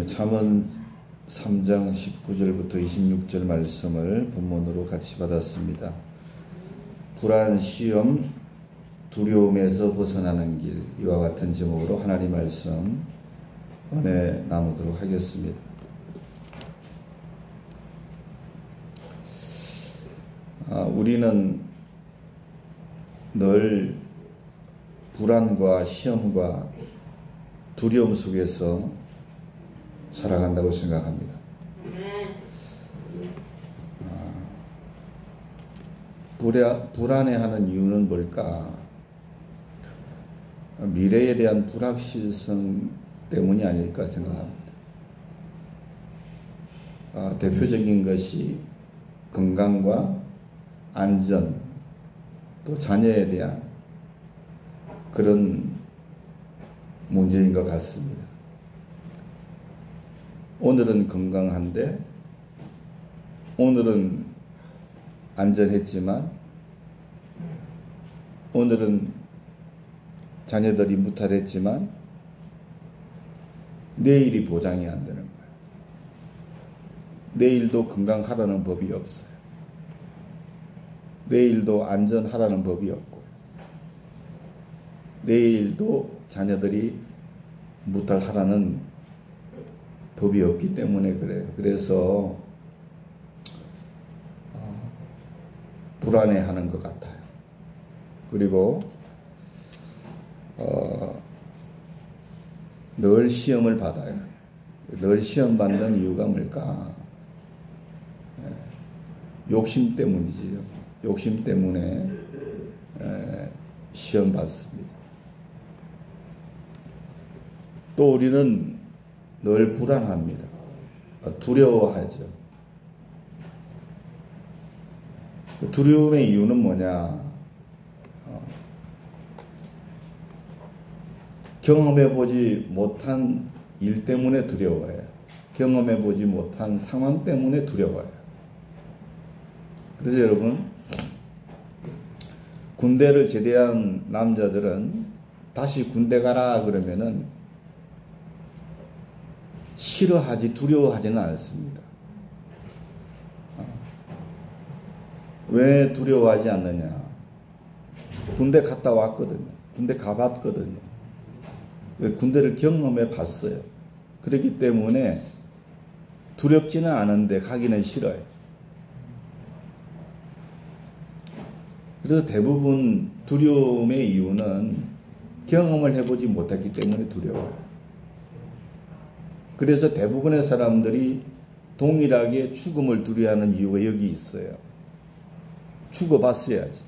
잠언 3장 19절부터 26절 말씀을 본문으로 같이 받았습니다. 불안, 시험, 두려움에서 벗어나는 길, 이와 같은 제목으로 하나님 말씀 은혜 나누도록 하겠습니다. 우리는 늘 불안과 시험과 두려움 속에서 살아간다고 생각합니다. 불안해하는 이유는 뭘까? 미래에 대한 불확실성 때문이 아닐까 생각합니다. 대표적인 것이 건강과 안전, 또 자녀에 대한 그런 문제인 것 같습니다. 오늘은 건강한데, 오늘은 안전했지만, 오늘은 자녀들이 무탈했지만, 내일이 보장이 안 되는 거예요. 내일도 건강하라는 법이 없어요. 내일도 안전하라는 법이 없고, 내일도 자녀들이 무탈하라는 법이 없기 때문에 그래요. 그래서 불안해하는 것 같아요. 그리고 늘 시험을 받아요. 늘 시험 받는 이유가 뭘까? 욕심 때문이지요. 욕심 때문에 시험 받습니다. 또 우리는 늘 불안합니다. 두려워하죠. 그 두려움의 이유는 뭐냐? 경험해보지 못한 일 때문에 두려워해요. 경험해보지 못한 상황 때문에 두려워해요. 그래서 여러분, 군대를 제대한 남자들은 다시 군대 가라 그러면은 싫어하지 두려워하지는 않습니다. 왜 두려워하지 않느냐? 군대 갔다 왔거든요. 군대 가봤거든요. 군대를 경험해 봤어요. 그렇기 때문에 두렵지는 않은데 가기는 싫어요. 그래서 대부분 두려움의 이유는 경험을 해보지 못했기 때문에 두려워요. 그래서 대부분의 사람들이 동일하게 죽음을 두려워하는 이유가 여기 있어요. 죽어봤어야지.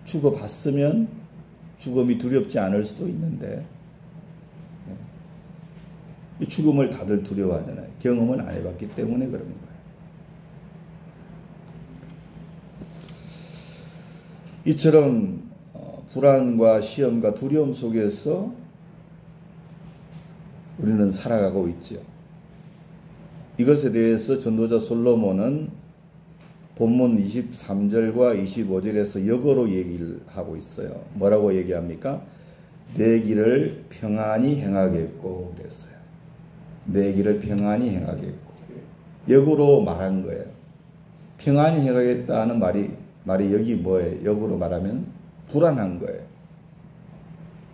죽어봤으면 죽음이 두렵지 않을 수도 있는데, 죽음을 다들 두려워하잖아요. 경험을 안 해봤기 때문에 그런 거예요. 이처럼 불안과 시험과 두려움 속에서 우리는 살아가고 있죠. 이것에 대해서 전도자 솔로몬은 본문 23절과 25절에서 역어로 얘기를 하고 있어요. 뭐라고 얘기합니까? 내 길을 평안히 행하겠고 그랬어요. 내 길을 평안히 행하겠고. 역으로 말한 거예요. 평안히 행하겠다는 말이 여기 뭐예요? 역으로 말하면 불안한 거예요.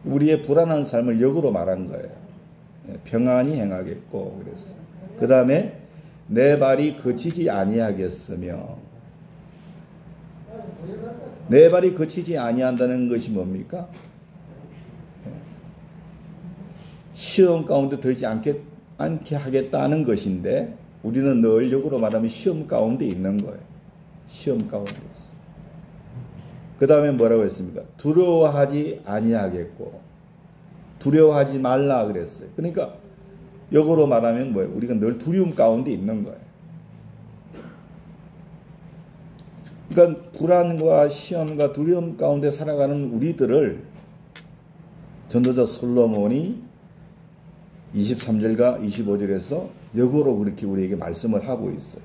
우리의 불안한 삶을 역으로 말한 거예요. 평안히 행하겠고 그랬어요. 그 다음에 내 발이 거치지 아니하겠으며, 내 발이 거치지 아니한다는 것이 뭡니까? 시험 가운데 들지 않게 하겠다는 것인데, 우리는 늘 역으로 말하면 시험 가운데 있는 거예요. 시험 가운데 있어. 그 다음에 뭐라고 했습니까? 두려워하지 아니하겠고, 두려워하지 말라 그랬어요. 그러니까 역으로 말하면 뭐예요? 우리가 늘 두려움 가운데 있는 거예요. 그러니까 불안과 시험과 두려움 가운데 살아가는 우리들을 전도자 솔로몬이 23절과 25절에서 역으로 그렇게 우리에게 말씀을 하고 있어요.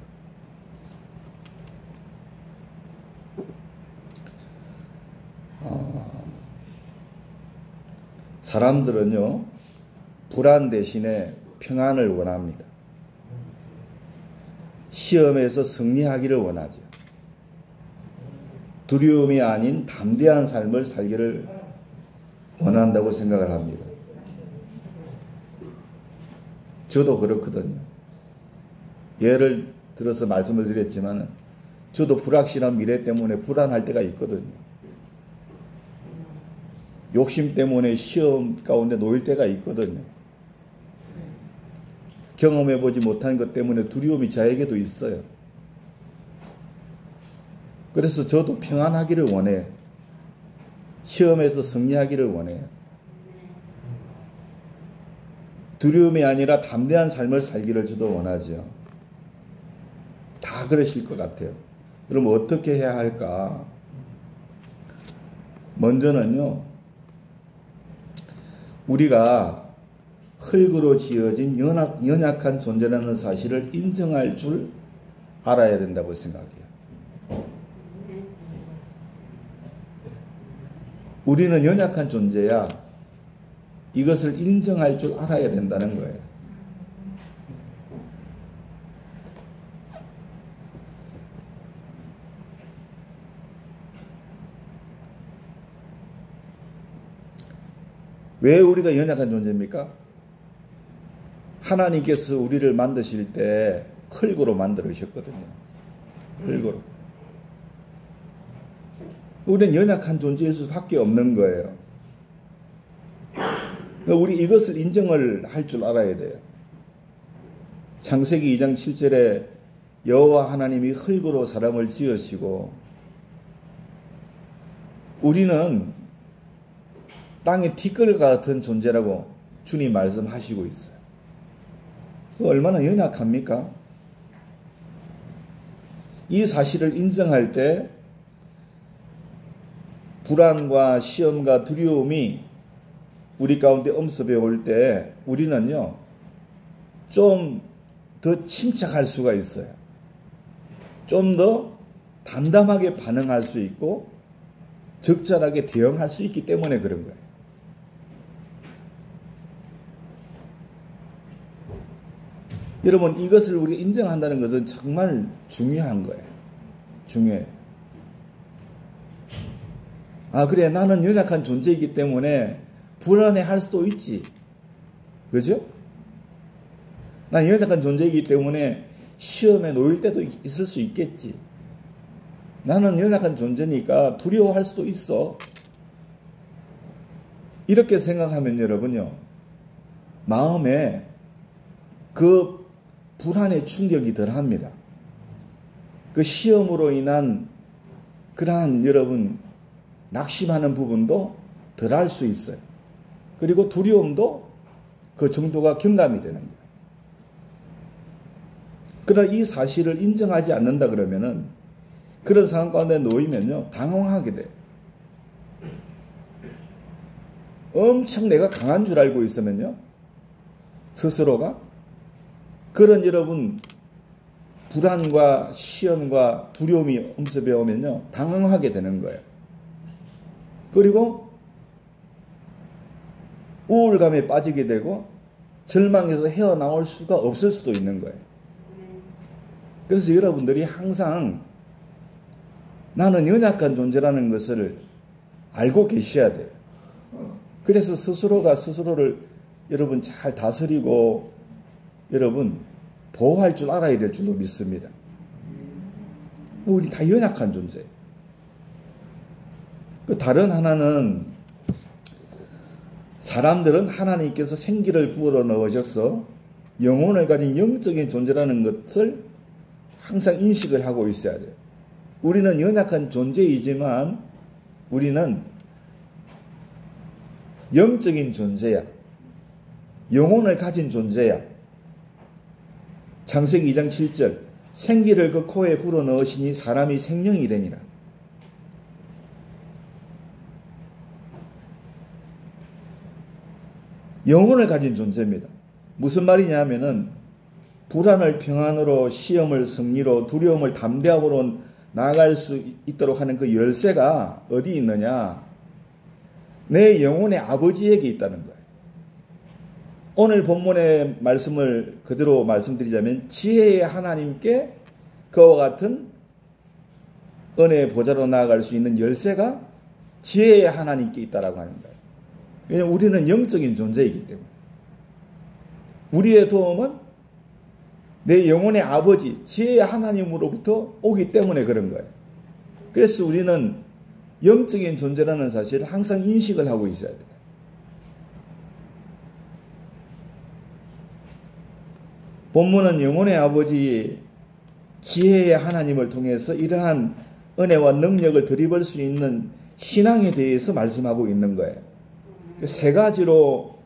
사람들은요, 불안 대신에 평안을 원합니다. 시험에서 승리하기를 원하죠. 두려움이 아닌 담대한 삶을 살기를 원한다고 생각을 합니다. 저도 그렇거든요. 예를 들어서 말씀을 드렸지만 저도 불확실한 미래 때문에 불안할 때가 있거든요. 욕심 때문에 시험 가운데 놓일 때가 있거든요. 경험해보지 못한 것 때문에 두려움이 저에게도 있어요. 그래서 저도 평안하기를 원해요. 시험에서 승리하기를 원해요. 두려움이 아니라 담대한 삶을 살기를 저도 원하죠. 다 그러실 것 같아요. 그럼 어떻게 해야 할까? 먼저는요, 우리가 흙으로 지어진 연약한 존재라는 사실을 인정할 줄 알아야 된다고 생각해요. 우리는 연약한 존재야. 이것을 인정할 줄 알아야 된다는 거예요. 왜 우리가 연약한 존재입니까? 하나님께서 우리를 만드실 때 흙으로 만들으셨거든요. 흙으로. 우리는 연약한 존재일 수밖에 없는 거예요. 우리 이것을 인정을 할 줄 알아야 돼요. 창세기 2장 7절에 여호와 하나님이 흙으로 사람을 지으시고 우리는 땅의 티끌과 같은 존재라고 주님 말씀하시고 있어요. 얼마나 연약합니까? 이 사실을 인정할 때 불안과 시험과 두려움이 우리 가운데 엄습해 올 때 우리는요, 좀 더 침착할 수가 있어요. 좀 더 담담하게 반응할 수 있고 적절하게 대응할 수 있기 때문에 그런 거예요. 여러분, 이것을 우리가 인정한다는 것은 정말 중요한 거예요. 중요해요. 아, 그래, 나는 연약한 존재이기 때문에 불안해할 수도 있지. 그죠? 난 연약한 존재이기 때문에 시험에 놓일 때도 있을 수 있겠지. 나는 연약한 존재니까 두려워할 수도 있어. 이렇게 생각하면 여러분요, 마음에 그 불안의 충격이 덜합니다. 그 시험으로 인한 그러한 여러분 낙심하는 부분도 덜할 수 있어요. 그리고 두려움도 그 정도가 경감이 되는 거예요. 그러나 이 사실을 인정하지 않는다 그러면은 그런 상황 가운데 놓이면요, 당황하게 돼요. 엄청 내가 강한 줄 알고 있으면요, 스스로가 그런 여러분 불안과 시험과 두려움이 엄습해 오면요, 당황하게 되는 거예요. 그리고 우울감에 빠지게 되고 절망에서 헤어나올 수가 없을 수도 있는 거예요. 그래서 여러분들이 항상 나는 연약한 존재라는 것을 알고 계셔야 돼요. 그래서 스스로가 스스로를 여러분 잘 다스리고 여러분 보호할 줄 알아야 될 줄로 믿습니다. 우리 다 연약한 존재예요. 다른 하나는 사람들은 하나님께서 생기를 부어 넣으셔서 영혼을 가진 영적인 존재라는 것을 항상 인식을 하고 있어야 돼요. 우리는 연약한 존재이지만 우리는 영적인 존재야. 영혼을 가진 존재야. 창세기 2장 7절 생기를 그 코에 불어 넣으시니 사람이 생명이 되니라. 영혼을 가진 존재입니다. 무슨 말이냐 하면은 불안을 평안으로, 시험을 승리로, 두려움을 담대함으로 나아갈 수 있도록 하는 그 열쇠가 어디 있느냐? 내 영혼의 아버지에게 있다는 거예요. 오늘 본문의 말씀을 그대로 말씀드리자면 지혜의 하나님께 그와 같은 은혜의 보좌로 나아갈 수 있는 열쇠가 지혜의 하나님께 있다라고 하는 거예요. 왜냐하면 우리는 영적인 존재이기 때문에. 우리의 도움은 내 영혼의 아버지 지혜의 하나님으로부터 오기 때문에 그런 거예요. 그래서 우리는 영적인 존재라는 사실을 항상 인식을 하고 있어야 돼요. 본문은 영혼의 아버지 지혜의 하나님을 통해서 이러한 은혜와 능력을 드리볼 수 있는 신앙에 대해서 말씀하고 있는 거예요. 세 가지로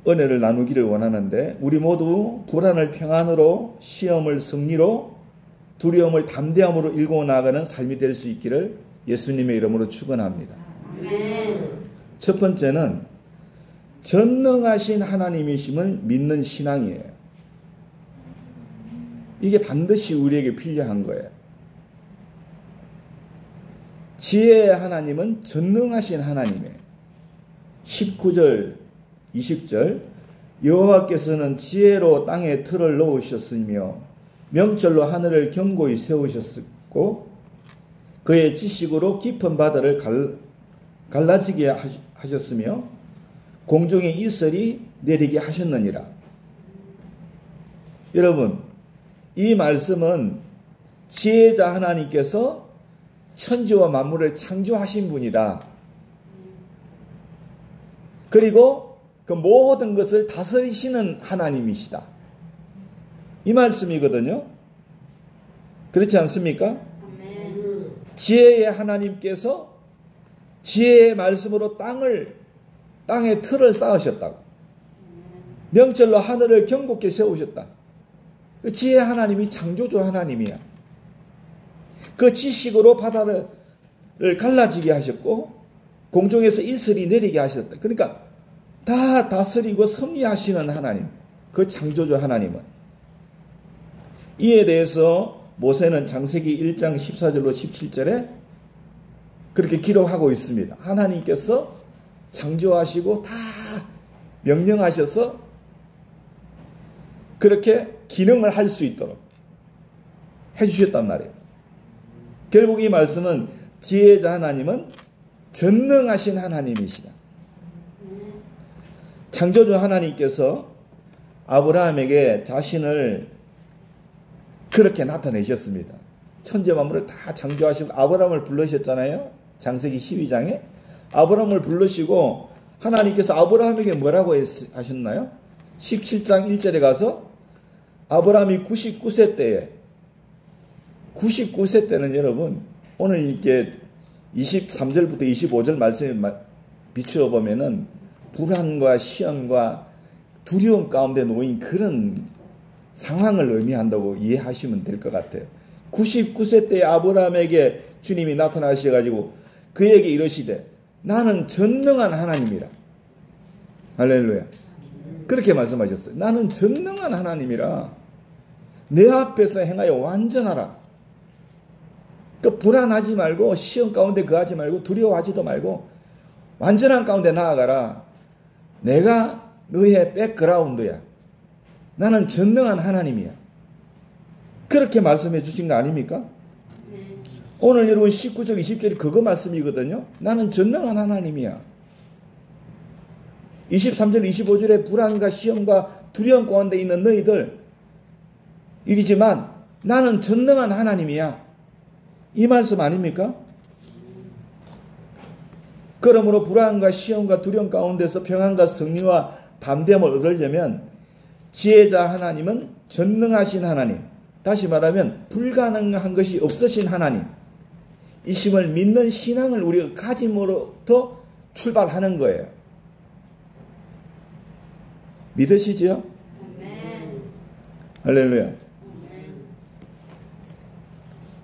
은혜를 나누기를 원하는데 우리 모두 불안을 평안으로, 시험을 승리로, 두려움을 담대함으로 일궈 나가는 삶이 될 수 있기를 예수님의 이름으로 축원합니다. 첫 번째는 전능하신 하나님이심을 믿는 신앙이에요. 이게 반드시 우리에게 필요한 거예요. 지혜의 하나님은 전능하신 하나님이에요. 19절, 20절 여호와께서는 지혜로 땅에 틀을 놓으셨으며 명철로 하늘을 견고히 세우셨고 그의 지식으로 깊은 바다를 갈라지게 하셨으며 공중에 이슬이 내리게 하셨느니라. 여러분, 이 말씀은 지혜자 하나님께서 천지와 만물을 창조하신 분이다. 그리고 그 모든 것을 다스리시는 하나님이시다. 이 말씀이거든요. 그렇지 않습니까? 지혜의 하나님께서 지혜의 말씀으로 땅의 틀을 쌓으셨다고. 명철로 하늘을 견고히 세우셨다. 지혜의 하나님이 창조주 하나님이야. 그 지식으로 바다를 갈라지게 하셨고 공중에서 이슬이 내리게 하셨다. 그러니까 다 다스리고 섭리하시는 하나님, 그 창조주 하나님은. 이에 대해서 모세는 창세기 1장 14절로 17절에 그렇게 기록하고 있습니다. 하나님께서 창조하시고 다 명령하셔서 그렇게 기능을 할 수 있도록 해주셨단 말이에요. 결국 이 말씀은 지혜자 하나님은 전능하신 하나님이시다. 창조주 하나님께서 아브라함에게 자신을 그렇게 나타내셨습니다. 천지 만물을 다 창조하시고 아브라함을 부르셨잖아요. 창세기 12장에 아브라함을 부르시고 하나님께서 아브라함에게 뭐라고 하셨나요? 17장 1절에 가서 아브라함이 99세 때에 99세 때는 여러분 오늘 이렇게 23절부터 25절 말씀에 비추어 보면은 불안과 시험과 두려움 가운데 놓인 그런 상황을 의미한다고 이해하시면 될 것 같아요. 99세 때 아브라함에게 주님이 나타나셔가지고 그에게 이르시되 나는 전능한 하나님이라. 할렐루야. 그렇게 말씀하셨어요. 나는 전능한 하나님이라. 내 앞에서 행하여 완전하라. 그 불안하지 말고 시험 가운데 거하지 말고 두려워하지도 말고 완전한 가운데 나아가라. 내가 너의 백그라운드야. 나는 전능한 하나님이야. 그렇게 말씀해 주신 거 아닙니까? 오늘 여러분 19절 20절이 그거 말씀이거든요. 나는 전능한 하나님이야. 23절 25절에 불안과 시험과 두려움 가운데 있는 너희들 이리지만 나는 전능한 하나님이야. 이 말씀 아닙니까? 그러므로 불안과 시험과 두려움 가운데서 평안과 승리와 담대함을 얻으려면 지혜자 하나님은 전능하신 하나님, 다시 말하면 불가능한 것이 없으신 하나님, 이심을 믿는 신앙을 우리가 가짐으로부터 출발하는 거예요. 믿으시죠? 할렐루야.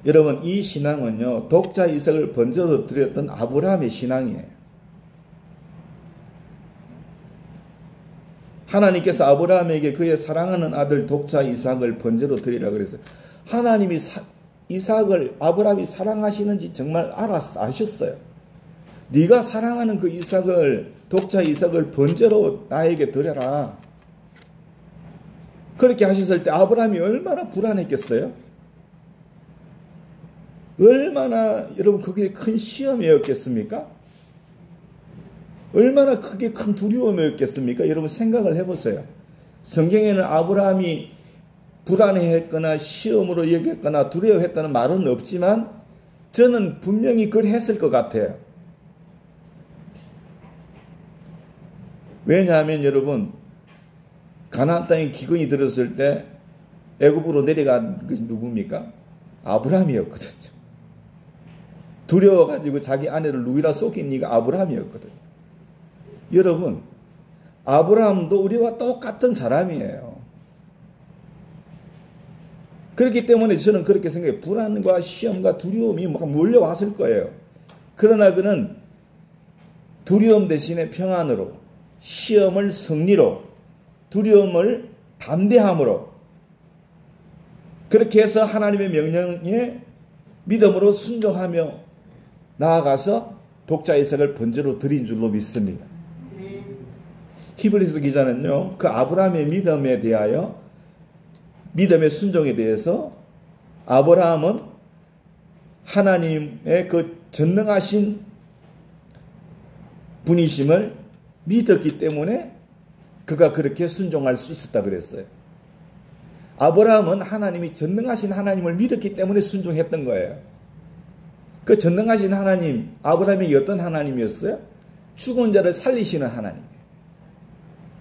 여러분, 이 신앙은요, 독자 이삭을 번제로 드렸던 아브라함의 신앙이에요. 하나님께서 아브라함에게 그의 사랑하는 아들 독자 이삭을 번제로 드리라 그랬어요. 하나님이 이삭을 아브라함이 사랑하시는지 정말 아셨어요. 네가 사랑하는 그 이삭을, 독자 이삭을 번제로 나에게 드려라. 그렇게 하셨을 때 아브라함이 얼마나 불안했겠어요? 얼마나 여러분 그게 큰 시험이었겠습니까? 얼마나 그게 큰 두려움이었겠습니까? 여러분 생각을 해보세요. 성경에는 아브라함이 불안해했거나 시험으로 여겼거나 두려워했다는 말은 없지만 저는 분명히 그랬을 것 같아요. 왜냐하면 여러분 가나안 땅에 기근이 들었을 때 애굽으로 내려간 것이 누굽니까? 아브라함이었거든요. 두려워가지고 자기 아내를 누이라 속인 이가 아브라함이었거든요. 여러분 아브라함도 우리와 똑같은 사람이에요. 그렇기 때문에 저는 그렇게 생각해요. 불안과 시험과 두려움이 막 몰려왔을 거예요. 그러나 그는 두려움 대신에 평안으로, 시험을 승리로, 두려움을 담대함으로 그렇게 해서 하나님의 명령에 믿음으로 순종하며 나아가서 독자 이삭을 번제로 드린 줄로 믿습니다. 히브리서 기자는요, 그 아브라함의 믿음에 대하여, 믿음의 순종에 대해서 아브라함은 하나님의 그 전능하신 분이심을 믿었기 때문에 그가 그렇게 순종할 수 있었다 그랬어요. 아브라함은 하나님이 전능하신 하나님을 믿었기 때문에 순종했던 거예요. 그 전능하신 하나님, 아브라함이 어떤 하나님이었어요? 죽은 자를 살리시는 하나님.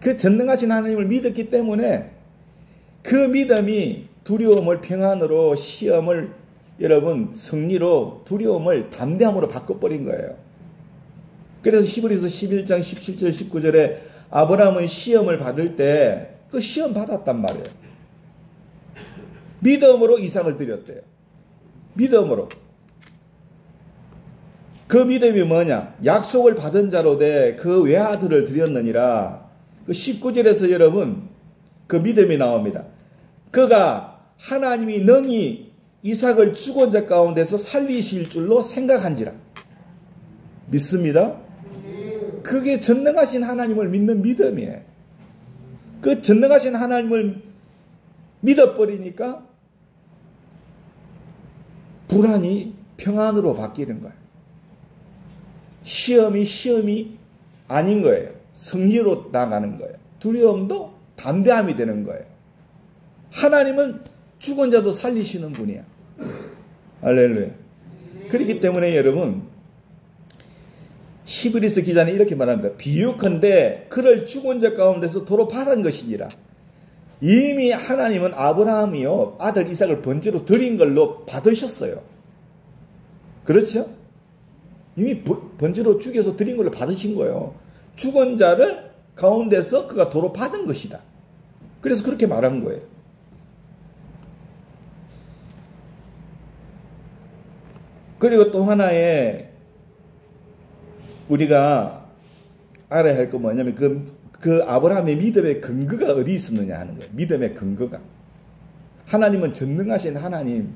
그 전능하신 하나님을 믿었기 때문에 그 믿음이 두려움을 평안으로, 시험을 여러분 승리로, 두려움을 담대함으로 바꿔버린 거예요. 그래서 히브리서 11장 17절 19절에 아브라함은 시험을 받을 때 그 시험 받았단 말이에요. 믿음으로 이삭을 드렸대요. 믿음으로. 그 믿음이 뭐냐? 약속을 받은 자로 돼 그 외아들을 드렸느니라. 그 19절에서 여러분 그 믿음이 나옵니다. 그가 하나님이 능히 이삭을 죽은 자 가운데서 살리실 줄로 생각한지라. 믿습니다. 그게 전능하신 하나님을 믿는 믿음이에요. 그 전능하신 하나님을 믿어버리니까 불안이 평안으로 바뀌는 거예요. 시험이 아닌 거예요. 승리로 나가는 거예요. 두려움도 담대함이 되는 거예요. 하나님은 죽은 자도 살리시는 분이야. 할렐루야. 그렇기 때문에 여러분 히브리서 기자는 이렇게 말합니다. 비유컨대 그를 죽은 자 가운데서 도로 받은 것이니라. 이미 하나님은 아브라함이요 아들 이삭을 번제로 드린 걸로 받으셨어요. 그렇죠? 이미 번제로 죽여서 드린 걸로 받으신 거예요. 죽은 자를 가운데서 그가 도로 받은 것이다. 그래서 그렇게 말한 거예요. 그리고 또 하나의 우리가 알아야 할 건 뭐냐면 그 아브라함의 믿음의 근거가 어디 있었느냐 하는 거예요. 믿음의 근거가. 하나님은 전능하신 하나님,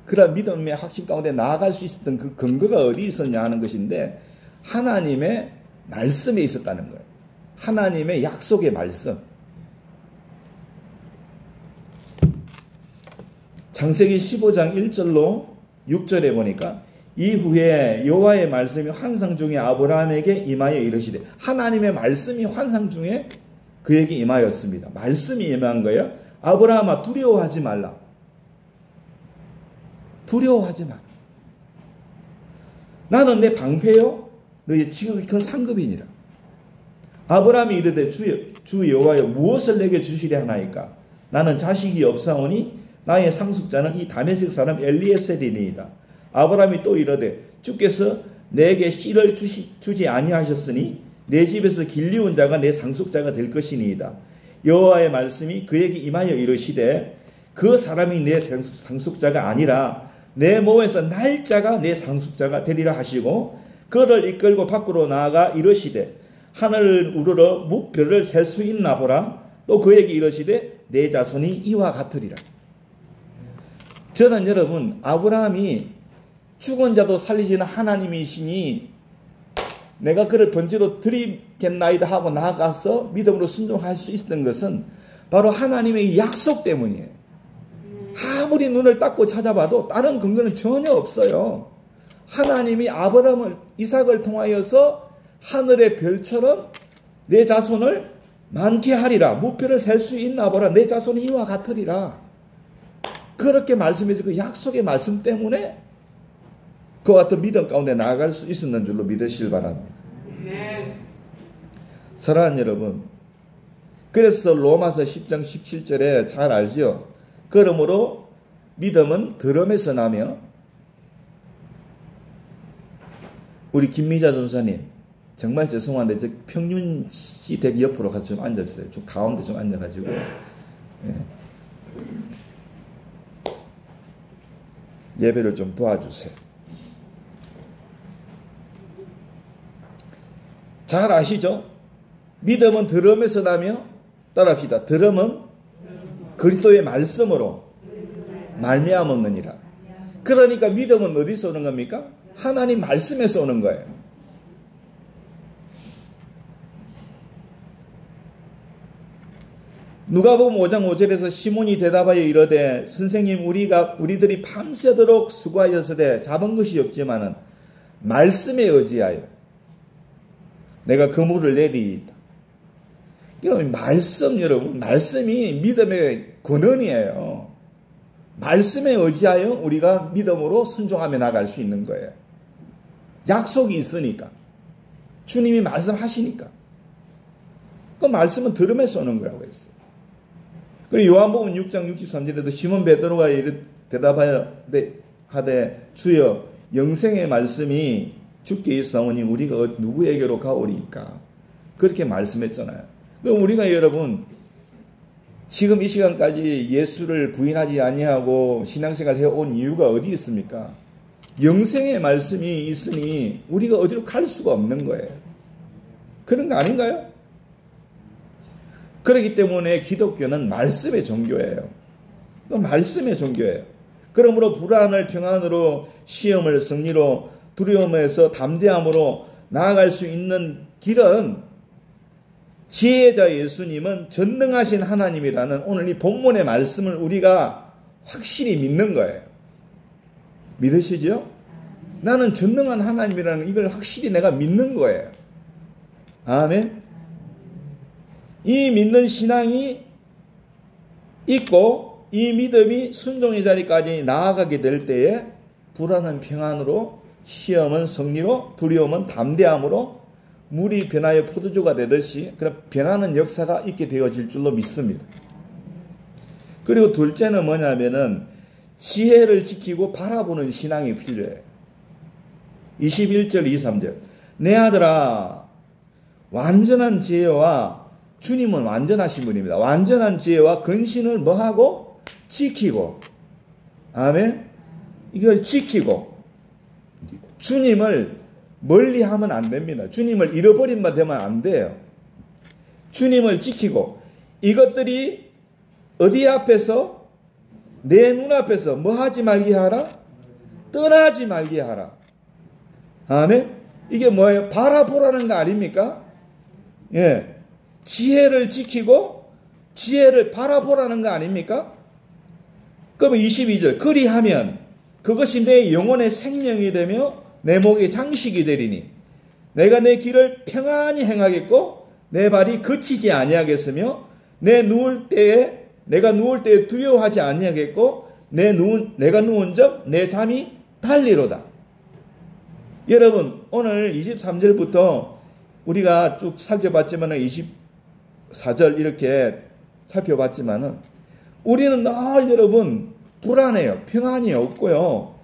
그런 믿음의 확신 가운데 나아갈 수 있었던 그 근거가 어디 있었냐 하는 것인데 하나님의 말씀에 있었다는 거예요. 하나님의 약속의 말씀. 창세기 15장 1절로 6절에 보니까 이후에 여호와의 말씀이 환상 중에 아브라함에게 임하여 이르시되, 하나님의 말씀이 환상 중에 그에게 임하였습니다. 말씀이 임한 거예요. 아브라함아 두려워하지 말라. 두려워하지 마라. 나는 내 방패요 너의 지극히 큰 상급이니라. 아브라함이 이르되 주 여호와여 무엇을 내게 주시려 하나이까? 나는 자식이 없사오니 나의 상속자는 이 다메섹 사람 엘리에셀이니이다. 아브라함이 또 이르되 주께서 내게 씨를 주지 아니하셨으니 내 집에서 길리운 자가 내 상속자가 될 것이니이다. 여호와의 말씀이 그에게 임하여 이르시되 그 사람이 내 상속자가 아니라 내 몸에서 날 자가 내 상속자가 되리라 하시고 그를 이끌고 밖으로 나아가 이르시되 하늘을 우러러 무별을 셀 수 있나 보라. 또 그에게 이르시되 내 자손이 이와 같으리라. 저는 여러분 아브라함이 죽은 자도 살리시는 하나님이시니 내가 그를 번제로 드리겠나이다 하고 나아가서 믿음으로 순종할 수 있었던 것은 바로 하나님의 약속 때문이에요. 아무리 눈을 닦고 찾아봐도 다른 근거는 전혀 없어요. 하나님이 아브라함을 이삭을 통하여서 하늘의 별처럼 내 자손을 많게 하리라. 무표를 셀 수 있나 보라. 내 자손이 이와 같으리라. 그렇게 말씀해서 그 약속의 말씀 때문에 그와 같은 믿음 가운데 나아갈 수 있었는 줄로 믿으시길 바랍니다. 사랑하는 여러분, 그래서 로마서 10장 17절에 잘 알죠. 그러므로 믿음은 들음에서 나며, 우리 김미자 전사님 정말 죄송한데 저 평균시 댁 옆으로 가서 좀 앉았어요. 좀 가운데 좀 앉아가지고 예배를 좀 도와주세요. 잘 아시죠? 믿음은 들음에서 나며, 따라합시다. 들음은 그리스도의 말씀으로 말미암았느니라. 그러니까 믿음은 어디서 오는 겁니까? 하나님 말씀에서 오는 거예요. 누가복음 5장 5절에서 시몬이 대답하여 이르되 선생님 우리들이 밤새도록 수고하였으되 잡은 것이 없지만은 말씀에 의지하여 내가 그물을 내리이다. 이런 말씀, 여러분, 말씀이 믿음의 근원이에요. 말씀에 의지하여 우리가 믿음으로 순종하며 나갈 수 있는 거예요. 약속이 있으니까. 주님이 말씀하시니까. 그 말씀은 들음에서 오는 거라고 했어요. 그리고 요한복음 6장 63절에도 시몬 베드로가 대답하되 주여 영생의 말씀이 주께 있사오니 우리가 누구에게로 가오리이까? 그렇게 말씀했잖아요. 그럼 우리가 여러분 지금 이 시간까지 예수를 부인하지 아니하고 신앙생활 해온 이유가 어디 있습니까? 영생의 말씀이 있으니 우리가 어디로 갈 수가 없는 거예요. 그런 거 아닌가요? 그렇기 때문에 기독교는 말씀의 종교예요. 말씀의 종교예요. 그러므로 불안을 평안으로, 시험을 승리로, 두려움에서 담대함으로 나아갈 수 있는 길은 지혜자 예수님은 전능하신 하나님이라는 오늘 이 본문의 말씀을 우리가 확실히 믿는 거예요. 믿으시죠? 나는 전능한 하나님이라는 이걸 확실히 내가 믿는 거예요. 아멘. 이 믿는 신앙이 있고 이 믿음이 순종의 자리까지 나아가게 될 때에 불안은 평안으로, 시험은 승리로, 두려움은 담대함으로 물이 변하여 포도주가 되듯이 그런 변하는 역사가 있게 되어질 줄로 믿습니다. 그리고 둘째는 뭐냐면은 지혜를 지키고 바라보는 신앙이 필요해요. 21절 23절 내 아들아 완전한 지혜와, 주님은 완전하신 분입니다. 완전한 지혜와 근신을 뭐하고? 지키고. 아멘. 이걸 지키고 주님을 멀리 하면 안 됩니다. 주님을 잃어버린 바 되면 안 돼요. 주님을 지키고 이것들이 어디 앞에서? 내 눈앞에서 뭐 하지 말게 하라? 떠나지 말게 하라. 아멘. 이게 뭐예요? 바라보라는 거 아닙니까? 예. 지혜를 지키고 지혜를 바라보라는 거 아닙니까? 그럼 22절 그리하면 그것이 내 영혼의 생명이 되며 내 목의 장식이 되리니 내가 내 길을 평안히 행하겠고 내 발이 그치지 아니하겠으며 내가 누울 때에 두려워하지 아니하겠고 내가 누운 적 내 잠이 달리로다. 여러분 오늘 23절부터 우리가 쭉 살펴봤지만 24절 이렇게 살펴봤지만은 우리는 늘 여러분 불안해요. 평안이 없고요.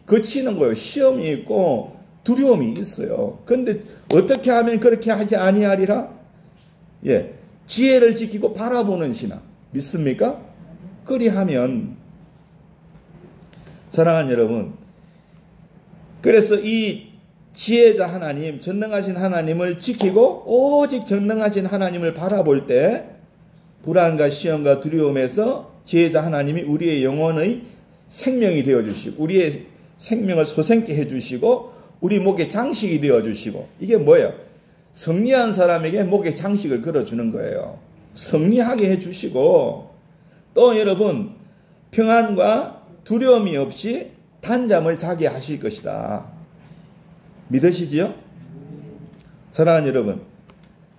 거치는 거예요. 시험이 있고 두려움이 있어요. 그런데 어떻게 하면 그렇게 하지 아니하리라? 예, 지혜를 지키고 바라보는 신앙 믿습니까? 그리하면 사랑하는 여러분, 그래서 이 지혜자 하나님, 전능하신 하나님을 지키고 오직 전능하신 하나님을 바라볼 때 불안과 시험과 두려움에서 지혜자 하나님이 우리의 영혼의 생명이 되어주시고 우리의 생명을 소생케 해주시고 우리 목에 장식이 되어주시고, 이게 뭐예요? 승리한 사람에게 목에 장식을 걸어주는 거예요. 승리하게 해주시고, 또 여러분 평안과 두려움이 없이 단잠을 자게 하실 것이다. 믿으시지요? 사랑하는 여러분,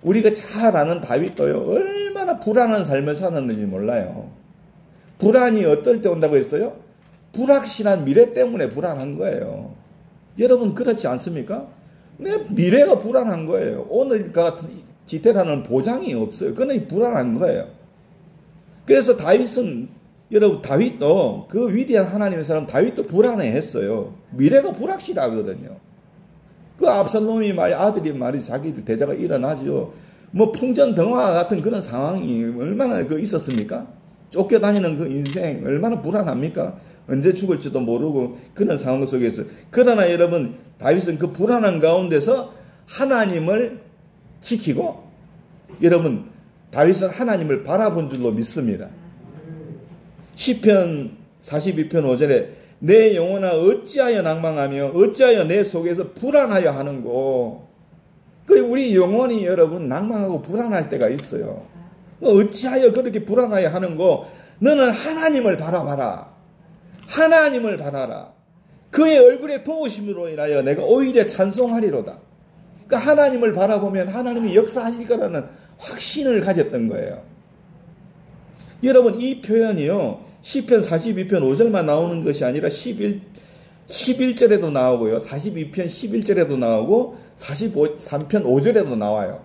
우리가 잘 아는 다윗도요, 얼마나 불안한 삶을 살았는지 몰라요. 불안이 어떨 때 온다고 했어요? 불확실한 미래 때문에 불안한 거예요. 여러분 그렇지 않습니까? 내 미래가 불안한 거예요. 오늘 같은 지태라는 보장이 없어요. 그건 불안한 거예요. 그래서 다윗은, 여러분 다윗도, 그 위대한 하나님의 사람 다윗도 불안해했어요. 미래가 불확실하거든요. 그 압살롬이 아들이 자기들 대자가 일어나죠. 뭐 풍전등화와 같은 그런 상황이 얼마나 있었습니까? 쫓겨다니는 그 인생 얼마나 불안합니까? 언제 죽을지도 모르고 그런 상황 속에서. 그러나 여러분 다윗은 그 불안한 가운데서 하나님을 지키고, 여러분 다윗은 하나님을 바라본 줄로 믿습니다. 시편 42편 5절에 내 영혼아 어찌하여 낭망하며 어찌하여 내 속에서 불안하여 하는고. 그 우리 영혼이 여러분 낭망하고 불안할 때가 있어요. 어찌하여 그렇게 불안하여 하는고. 너는 하나님을 바라봐라. 하나님을 바라라. 그의 얼굴에 도우심으로 인하여 내가 오히려 찬송하리로다. 그러니까 하나님을 바라보면 하나님이 역사하실 거라는 확신을 가졌던 거예요. 여러분 이 표현이요, 시편 42편 5절만 나오는 것이 아니라 11절에도 나오고요, 42편 11절에도 나오고 43편 5절에도 나와요.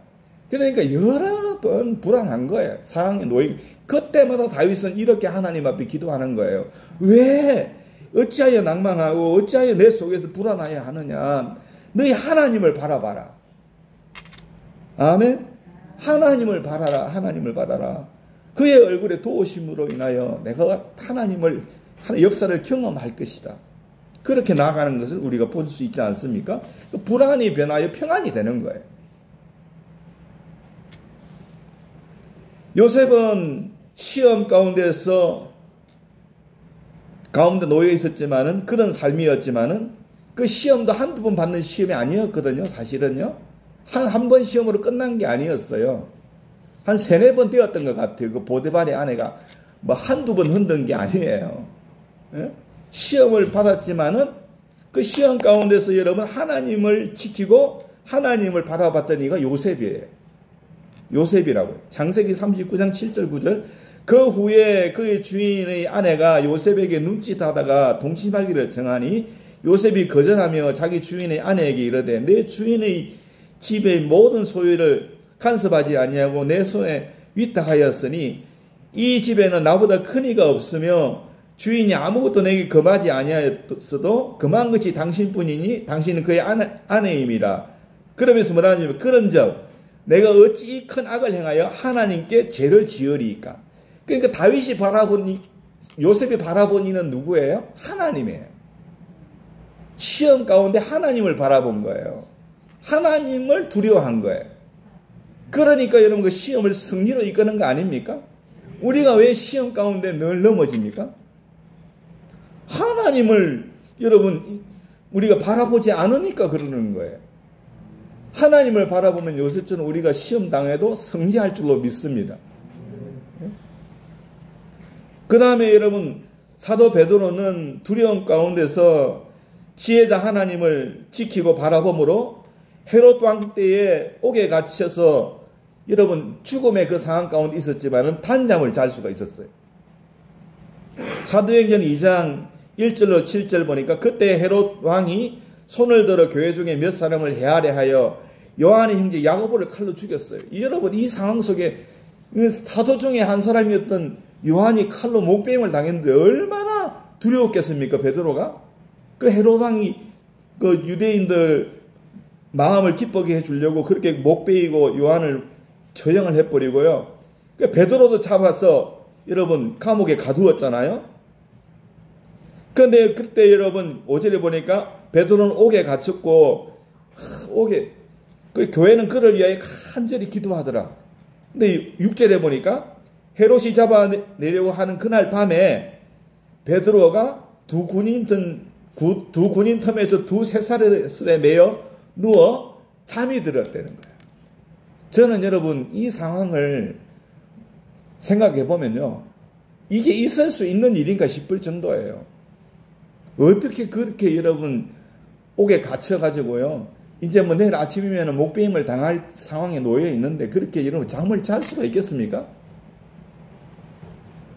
그러니까 여러 번 불안한 거예요. 상황에 놓이고. 그때마다 다윗은 이렇게 하나님 앞에 기도하는 거예요. 왜 어찌하여 낭망하고 어찌하여 내 속에서 불안하여 하느냐. 너희 하나님을 바라봐라. 아멘. 하나님을 바라라. 하나님을 바라라. 그의 얼굴에 도우심으로 인하여 내가 하나님을 역사를 경험할 것이다. 그렇게 나아가는 것을 우리가 볼 수 있지 않습니까? 불안이 변하여 평안이 되는 거예요. 요셉은 시험 가운데 놓여 있었지만은, 그런 삶이었지만은 그 시험도 한두 번 받는 시험이 아니었거든요. 사실은요. 한 번 시험으로 끝난 게 아니었어요. 한 3-4번 되었던 것 같아요. 그 보디발의 아내가 뭐 한두 번 흔든 게 아니에요. 예? 시험을 받았지만은 그 시험 가운데서 여러분 하나님을 지키고 하나님을 바라봤던 이가 요셉이에요. 요셉이라고요. 창세기 39장 7절 9절. 그 후에 그의 주인의 아내가 요셉에게 눈짓하다가 동침하기를 정하니 요셉이 거절하며 자기 주인의 아내에게 이르되 내 주인의 집의 모든 소유를 간섭하지 아니하고 내 손에 위탁하였으니 이 집에는 나보다 큰 이가 없으며 주인이 아무것도 내게 금하지 아니하였어도 금한 것이 당신뿐이니 당신은 그의 아내임이라. 그러면서 뭐라 하냐면 그런즉 내가 어찌 이 큰 악을 행하여 하나님께 죄를 지으리이까. 그러니까 다윗이 요셉이 바라본 이는 누구예요? 하나님이에요. 시험 가운데 하나님을 바라본 거예요. 하나님을 두려워한 거예요. 그러니까 여러분 그 시험을 승리로 이끄는 거 아닙니까? 우리가 왜 시험 가운데 늘 넘어집니까? 하나님을 여러분 우리가 바라보지 않으니까 그러는 거예요. 하나님을 바라보면 요새처럼 우리가 시험 당해도 승리할 줄로 믿습니다. 그 다음에 여러분 사도 베드로는 두려움 가운데서 지혜자 하나님을 지키고 바라봄으로 헤롯 왕 때에 옥에 갇혀서 여러분 죽음의 그 상황 가운데 있었지만 단잠을 잘 수가 있었어요. 사도행전 2장 1절로 7절 보니까 그때 헤롯 왕이 손을 들어 교회 중에 몇 사람을 헤아려 하여 요한의 형제 야고보를 칼로 죽였어요. 여러분 이 상황 속에 사도 중에 한 사람이었던 요한이 칼로 목베임을 당했는데 얼마나 두려웠겠습니까? 베드로가? 그 헤롯 왕이 그 유대인들 마음을 기쁘게 해주려고 그렇게 목베이고 요한을 처형을 해버리고요. 그 베드로도 잡아서 여러분 감옥에 가두었잖아요. 그런데 그때 여러분 5절에 보니까 베드로는 옥에 갇혔고 그 교회는 그를 위하여 간절히 기도하더라. 근데 6절에 보니까 헤롯이 잡아내려고 하는 그날 밤에 베드로가 두 군인 든 두 군인 틈에서 두 쇠사슬에 매여 누워 잠이 들었다는 거예요. 저는 여러분 이 상황을 생각해 보면요, 이게 있을 수 있는 일인가 싶을 정도예요. 어떻게 그렇게 여러분 옥에 갇혀가지고요, 이제 뭐 내일 아침이면 목베임을 당할 상황에 놓여 있는데 그렇게 여러분 잠을 잘 수가 있겠습니까?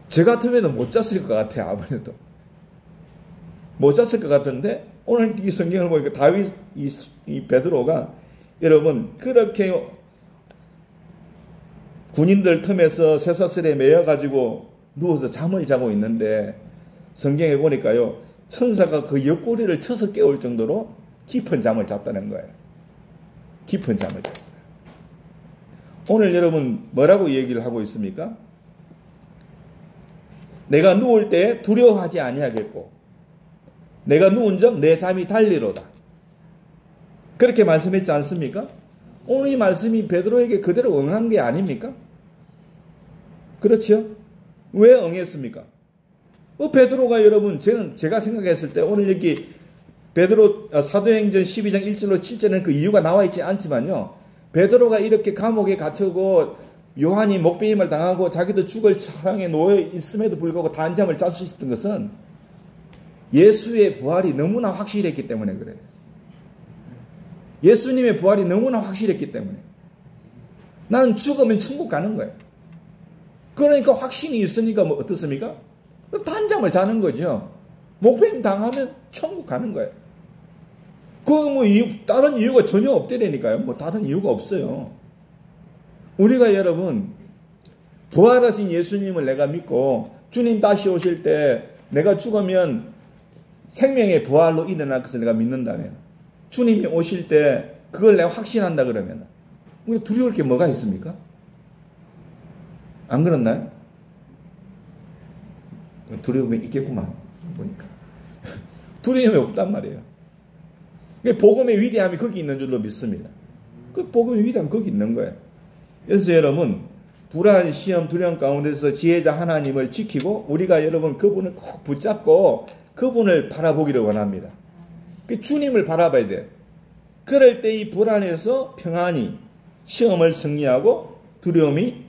저 같으면 못 잤을 것 같아요. 아무래도 못 잤을 것 같은데 오늘 이 성경을 보니까 다윗 이 베드로가 여러분 그렇게 군인들 틈에서 쇠사슬에 매여 가지고 누워서 잠을 자고 있는데 성경에 보니까요, 천사가 그 옆구리를 쳐서 깨울 정도로 깊은 잠을 잤다는 거예요. 깊은 잠을 잤어요. 오늘 여러분 뭐라고 얘기를 하고 있습니까? 내가 누울 때 두려워하지 아니하겠고 내가 누운 적 내 잠이 달리로다. 그렇게 말씀했지 않습니까? 오늘 이 말씀이 베드로에게 그대로 응한 게 아닙니까? 그렇죠? 왜 응했습니까? 베드로가 여러분, 제가 생각했을 때 오늘 여기 베드로 사도행전 12장 1절로 7절에는 그 이유가 나와 있지 않지만요, 베드로가 이렇게 감옥에 갇히고 요한이 목베임을 당하고 자기도 죽을 상황에 놓여 있음에도 불구하고 단잠을 잘 수 있었던 것은 예수의 부활이 너무나 확실했기 때문에 그래요. 예수님의 부활이 너무나 확실했기 때문에 나는 죽으면 천국 가는 거예요. 그러니까 확신이 있으니까 뭐 어떻습니까? 단잠을 자는 거죠. 목베임 당하면 천국 가는 거예요. 다른 이유가 전혀 없대라니까요. 뭐 다른 이유가 없어요. 우리가 여러분 부활하신 예수님을 내가 믿고 주님 다시 오실 때 내가 죽으면 생명의 부활로 일어날 것을 내가 믿는다면, 주님이 오실 때 그걸 내가 확신한다 그러면 우리 두려울 게 뭐가 있습니까? 안 그렇나요? 두려움이 있겠구만 보니까. 두려움이 없단 말이에요. 복음의 위대함이 거기 있는 줄로 믿습니다. 그 복음의 위대함이 거기 있는 거예요. 그래서 여러분 불안, 시험, 두려움 가운데서 지혜자 하나님을 지키고 우리가 여러분 그분을 꼭 붙잡고 그분을 바라보기를 원합니다. 주님을 바라봐야 돼요. 그럴 때 이 불안에서 평안히 시험을 승리하고 두려움이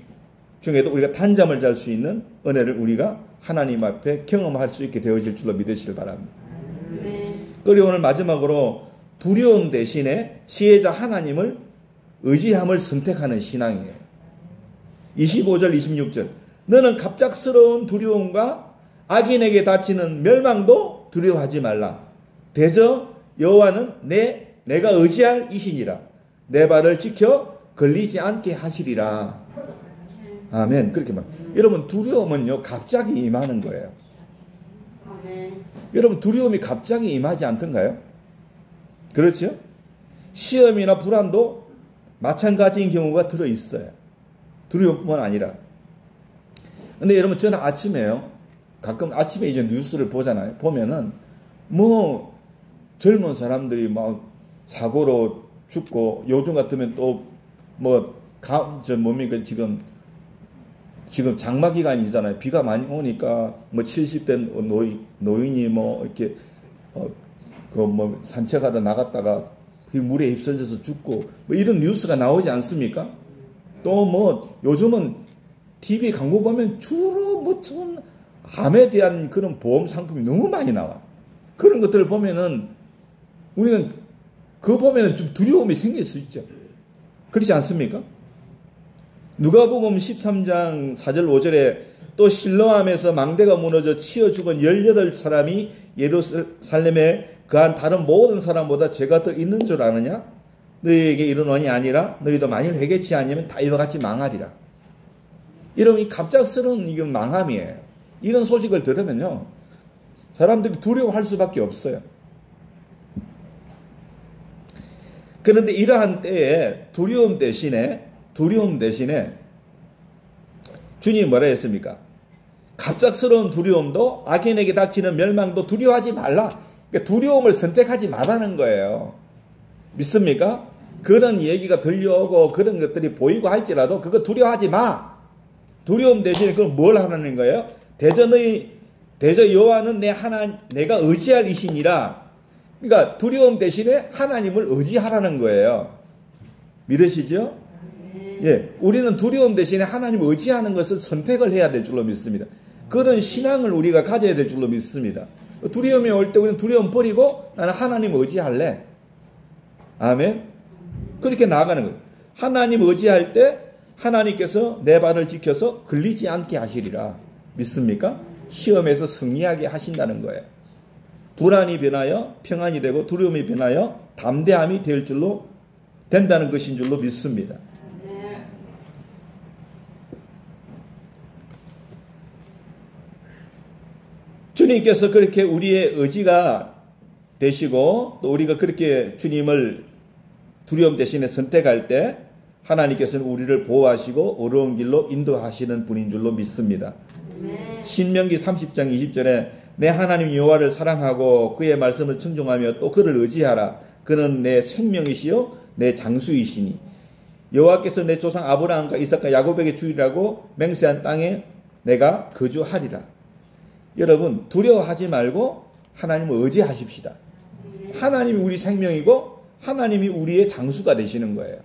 중에도 우리가 단잠을 잘 수 있는 은혜를 우리가 하나님 앞에 경험할 수 있게 되어질 줄로 믿으시길 바랍니다. 그리고 오늘 마지막으로 두려움 대신에 지혜자 하나님을 의지함을 선택하는 신앙이에요. 25절 26절 너는 갑작스러운 두려움과 악인에게 닥치는 멸망도 두려워하지 말라. 대저 여호와는 내가 의지할 이신이라. 내 발을 지켜 걸리지 않게 하시리라. 아멘. 그렇게 말. 여러분 두려움은요 갑자기 임하는 거예요. 여러분 두려움이 갑자기 임하지 않던가요? 그렇죠? 시험이나 불안도 마찬가지인 경우가 들어있어요. 두려움뿐만 아니라. 근데 여러분 저는 아침에요, 가끔 아침에 이제 뉴스를 보잖아요. 보면은 뭐 젊은 사람들이 막 사고로 죽고, 요즘 같으면 또 뭐 뭡니까 지금 장마 기간이잖아요. 비가 많이 오니까 뭐 70대 노인이 뭐 이렇게 뭐 산책하러 나갔다가 물에 휩쓸려서 죽고 뭐 이런 뉴스가 나오지 않습니까? 또 뭐 요즘은 TV 광고 보면 주로 뭐 암에 대한 그런 보험 상품이 너무 많이 나와. 그런 것들을 보면은 우리는 그거 보면은 좀 두려움이 생길 수 있죠. 그렇지 않습니까? 누가복음 13장 4절 5절에 또 실로암에서 망대가 무너져 치여 죽은 18사람이 예루살렘에 그한 다른 모든 사람보다 죄가 더 있는 줄 아느냐? 너희에게 이르노니 아니라 너희도 만일 회개치 아니면 다 이와 같이 망하리라. 이런 이 갑작스러운 이건 망함이에요. 이런 소식을 들으면요 사람들이 두려워할 수밖에 없어요. 그런데 이러한 때에 두려움 대신에 주님이 뭐라 했습니까? 갑작스러운 두려움도 악인에게 닥치는 멸망도 두려워하지 말라. 그러니까 두려움을 선택하지 말라는 거예요. 믿습니까? 그런 얘기가 들려오고 그런 것들이 보이고 할지라도 그거 두려워하지 마. 두려움 대신에 그건 뭘 하라는 거예요? 대저 너희 대저 여호와는 내가 의지할 이신이라. 그러니까 두려움 대신에 하나님을 의지하라는 거예요. 믿으시죠? 예, 우리는 두려움 대신에 하나님을 의지하는 것을 선택을 해야 될 줄로 믿습니다. 그런 신앙을 우리가 가져야 될 줄로 믿습니다. 두려움이 올 때 우리는 두려움 버리고 나는 하나님을 의지할래. 아멘. 그렇게 나아가는 거예요. 하나님 의지할 때 하나님께서 내 발을 지켜서 걸리지 않게 하시리라. 믿습니까? 시험에서 승리하게 하신다는 거예요. 불안이 변하여 평안이 되고 두려움이 변하여 담대함이 된다는 것인 줄로 믿습니다. 주님께서 그렇게 우리의 의지가 되시고 또 우리가 그렇게 주님을 두려움 대신에 선택할 때 하나님께서는 우리를 보호하시고 어려운 길로 인도하시는 분인 줄로 믿습니다. 신명기 30장 20절에 내 하나님 여호와를 사랑하고 그의 말씀을 청종하며 또 그를 의지하라. 그는 내 생명이시요 내 장수이시니 여호와께서 내 조상 아브라함과 이삭과 야곱에게 주리라고 맹세한 땅에 내가 거주하리라. 여러분 두려워하지 말고 하나님을 의지하십시다. 하나님이 우리 생명이고 하나님이 우리의 장수가 되시는 거예요.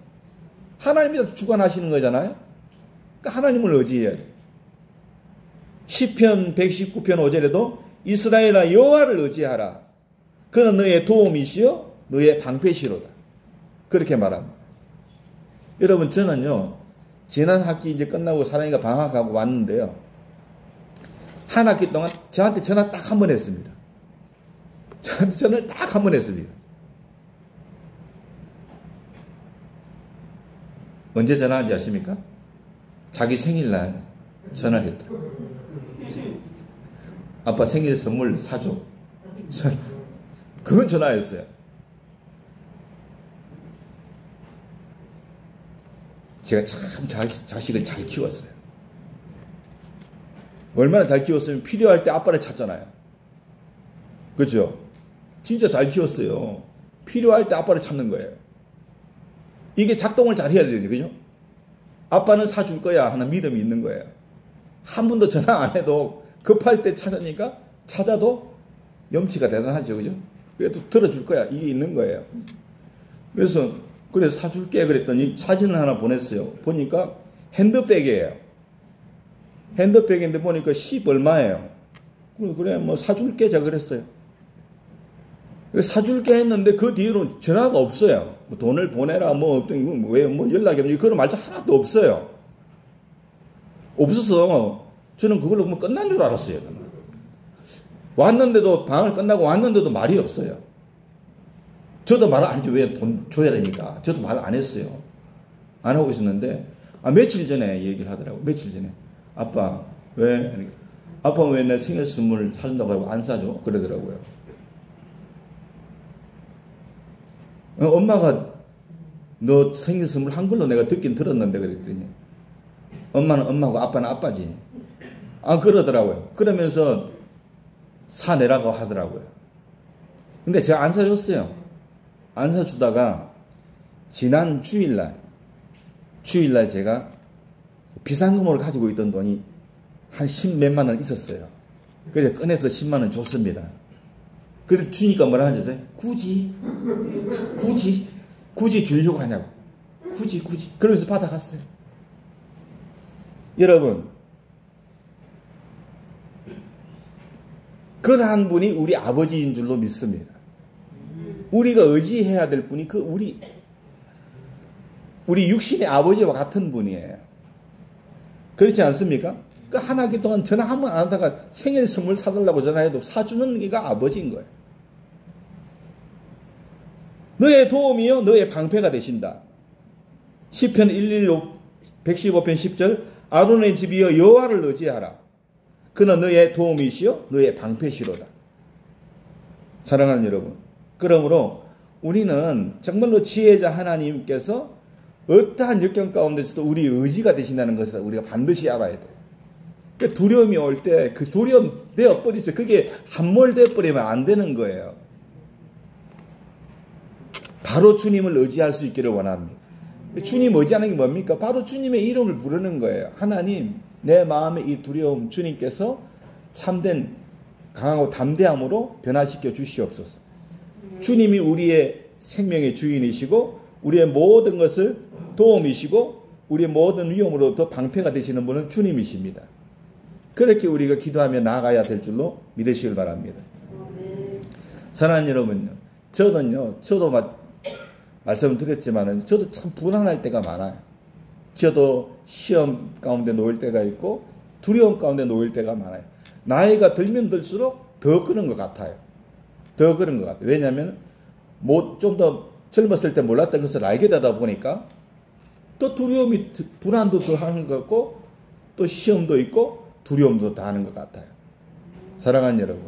하나님이 주관하시는 거잖아요. 그러니까 하나님을 의지해야 돼요. 시편 119편 5절에도 이스라엘아 여호와를 의지하라. 그는 너의 도움이시요 너의 방패시로다. 그렇게 말합니다. 여러분 저는요 지난 학기 이제 끝나고 사랑이가 방학하고 왔는데요. 한 학기 동안 저한테 전화 딱 한 번 했습니다. 저한테 전화를 딱 한 번 했습니다. 언제 전화한지 아십니까? 자기 생일날 전화를 했다. 아빠 생일 선물 사줘. 그건 전화였어요. 제가 참 자식을 잘 키웠어요. 얼마나 잘 키웠으면 필요할 때 아빠를 찾잖아요. 그렇죠? 진짜 잘 키웠어요. 필요할 때 아빠를 찾는 거예요. 이게 작동을 잘 해야 되죠. 그죠? 아빠는 사줄 거야 하는 믿음이 있는 거예요. 한 번도 전화 안 해도 급할 때 찾으니까 찾아도 염치가 대단하죠. 그죠? 그래도 들어줄 거야. 이게 있는 거예요. 그래서 사줄게 그랬더니 사진을 하나 보냈어요. 보니까 핸드백이에요. 핸드백인데 보니까 10 얼마예요. 그래 뭐 사줄게 제가 그랬어요. 사줄게 했는데 그 뒤로는 전화가 없어요. 뭐 돈을 보내라 왜 연락이 없니 그런 말도 하나도 없어요. 없어서 저는 그걸로 뭐 끝난 줄 알았어요. 왔는데도 방을 끝나고 왔는데도 말이 없어요. 저도 말을 안 했죠. 왜 돈 줘야 되니까. 저도 말 안 했어요. 안 하고 있었는데 며칠 전에 얘기를 하더라고요. 며칠 전에 아빠 왜 내 생일 선물 사준다고 하고 안 사줘? 그러더라고요. 엄마가 너 생일 선물 한 걸로 내가 듣긴 들었는데 그랬더니 엄마는 엄마고 아빠는 아빠지. 그러더라고요. 그러면서 사내라고 하더라고요. 근데 제가 안 사줬어요. 안 사주다가 지난 주일날 제가 비상금으로 가지고 있던 돈이 한 10몇만 원 있었어요. 그래서 꺼내서 10만 원 줬습니다. 그래서 주니까 뭐라 하셨어요? 굳이 주려고 하냐고. 굳이. 그러면서 받아갔어요. 여러분, 그러한 분이 우리 아버지인 줄로 믿습니다. 우리가 의지해야 될 분이 우리 육신의 아버지와 같은 분이에요. 그렇지 않습니까? 한 학기 동안 전화 한 번 안 하다가 생일 선물 사달라고 전화해도 사주는 이가 아버지인 거예요. 너의 도움이요 너의 방패가 되신다. 시편 115편 10절 아론의 집이여 여호와를 의지하라. 그는 너의 도움이시요 너의 방패시로다. 사랑하는 여러분, 그러므로 우리는 정말로 지혜자 하나님께서 어떠한 역경 가운데서도 우리 의지가 되신다는 것을 우리가 반드시 알아야 돼요. 두려움이 올 때 그 두려움 되어버리세요. 그게 함몰되어버리면 안 되는 거예요. 바로 주님을 의지할 수 있기를 원합니다. 주님 의지하는 게 뭡니까? 바로 주님의 이름을 부르는 거예요. 하나님, 내 마음의 이 두려움 주님께서 참된 강하고 담대함으로 변화시켜 주시옵소서. 주님이 우리의 생명의 주인이시고 우리의 모든 것을 도움이시고 우리의 모든 위험으로부터 방패가 되시는 분은 주님이십니다. 그렇게 우리가 기도하며 나아가야 될 줄로 믿으시길 바랍니다. 사랑하는 여러분요, 저도 말씀드렸지만은 저도 참 불안할 때가 많아요. 저도 시험 가운데 놓일 때가 있고 두려움 가운데 놓일 때가 많아요. 나이가 들면 들수록 더 그런 것 같아요. 더 그런 것 같아요. 왜냐하면 좀 더 젊었을 때 몰랐던 것을 알게 되다 보니까 또 두려움이, 불안도 더 하는 것 같고 또 시험도 있고 두려움도 다 하는 것 같아요. 사랑하는 여러분,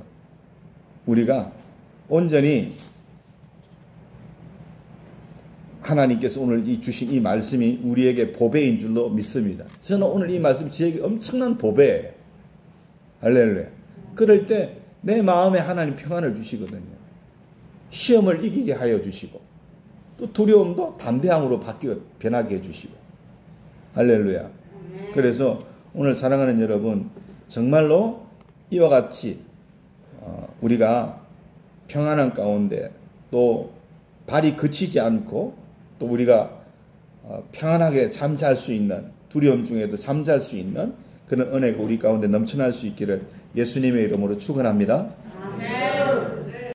우리가 온전히 하나님께서 오늘 주신 이 말씀이 우리에게 보배인 줄로 믿습니다. 저는 오늘 이 말씀 저에게 엄청난 보배예요. 할렐루야. 그럴 때 내 마음에 하나님 평안을 주시거든요. 시험을 이기게 하여 주시고 또 두려움도 담대함으로 변하게 해주시고. 할렐루야. 그래서 오늘 사랑하는 여러분, 정말로 이와 같이 우리가 평안한 가운데 또 발이 그치지 않고 또 우리가 평안하게 잠잘 수 있는, 두려움 중에도 잠잘 수 있는 그런 은혜가 우리 가운데 넘쳐날 수 있기를 예수님의 이름으로 축원합니다.